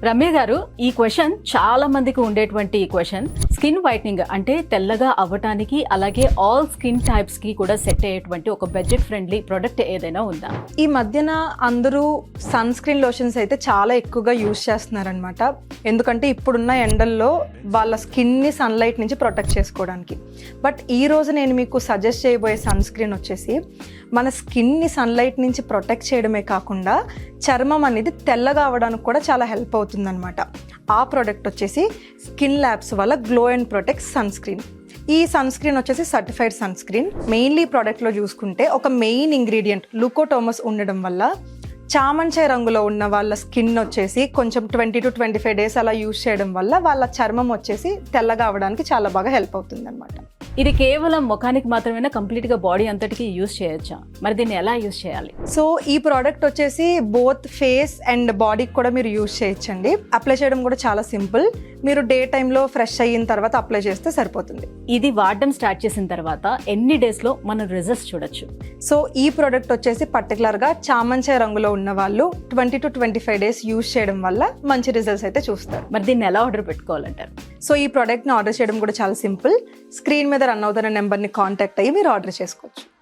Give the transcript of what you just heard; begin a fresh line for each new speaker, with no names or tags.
రమ్య గారు, ఈ క్వశ్చన్ చాలా మందికి ఉండేటువంటి క్వశ్చన్. స్కిన్ వైట్నింగ్ అంటే తెల్లగా అవ్వటానికి, అలాగే ఆల్ స్కిన్ టైప్స్ కి కూడా సెట్ అయ్యేటువంటి ఒక బడ్జెట్ ఫ్రెండ్లీ ప్రొడక్ట్ ఏదైనా ఉందా?
ఈ మధ్యన అందరూ సన్ స్క్రీన్ లోషన్స్ అయితే చాలా ఎక్కువగా యూజ్ చేస్తున్నారనమాట. ఎందుకంటే ఇప్పుడున్న ఎండల్లో వాళ్ళ స్కిన్ని సన్లైట్ నుంచి ప్రొటెక్ట్ చేసుకోవడానికి. బట్ ఈ రోజు నేను మీకు సజెస్ట్ చేయబోయే సన్ స్క్రీన్ వచ్చేసి మన స్కిన్ని సన్లైట్ నుంచి ప్రొటెక్ట్ చేయడమే కాకుండా చర్మం అనేది తెల్లగా అవ్వడానికి కూడా చాలా హెల్ప్ అవుతుందన్నమాట. ఆ ప్రోడక్ట్ వచ్చేసి స్కిన్ ల్యాబ్స్ వల్ల glow and protect sunscreen. ఈ సన్ స్క్రీన్ వచ్చేసి సర్టిఫైడ్ సన్ స్క్రీన్. మెయిన్లీ ప్రోడక్ట్లో చూసుకుంటే ఒక మెయిన్ ఇంగ్రీడియంట్ లుకోటోమస్ ఉండడం వల్ల చామంచాయ రంగులో ఉన్న వాళ్ళ స్కిన్ వచ్చేసి కొంచెం 20 to 25 days అలా యూజ్ చేయడం వల్ల వాళ్ళ చర్మం వచ్చేసి తెల్లగా అవ్వడానికి చాలా బాగా హెల్ప్ అవుతుంది అనమాట.
ఇది కేవలం ముఖానికి మాత్రమే కంప్లీట్ గా బాడీ అంతటికి యూజ్ చేయొచ్చా? మరి దీన్ని ఎలా యూజ్ చేయాలి?
సో ఈ ప్రోడక్ట్ వచ్చేసి బోత్ ఫేస్ అండ్ బాడీకి కూడా మీరు యూజ్ చేయొచ్చండి. అప్లై చేయడం కూడా చాలా సింపుల్. మీరు డే టైంలో ఫ్రెష్ అయిన తర్వాత అప్లై చేస్తే సరిపోతుంది.
ఇది వాడడం స్టార్ట్ చేసిన తర్వాత ఎన్ని డేస్ లో మనం రిజల్ట్స్ చూడొచ్చు?
సో ఈ ప్రోడక్ట్ వచ్చేసి పర్టికులర్ గా చామంచాయ రంగులో ఉన్న వాళ్ళు 20 to 25 days యూజ్ చేయడం వల్ల మంచి రిజల్ట్స్ అయితే చూస్తారు.
మరి దీన్ని ఎలా ఆర్డర్ పెట్టుకోవాలంటారు?
సో ఈ ప్రోడక్ట్ని ఆర్డర్ చేయడం కూడా చాలా సింపుల్. స్క్రీన్ మీద రన్ అవుతున్న నెంబర్ని కాంటాక్ట్ అయ్యి మీరు ఆర్డర్ చేసుకోవచ్చు.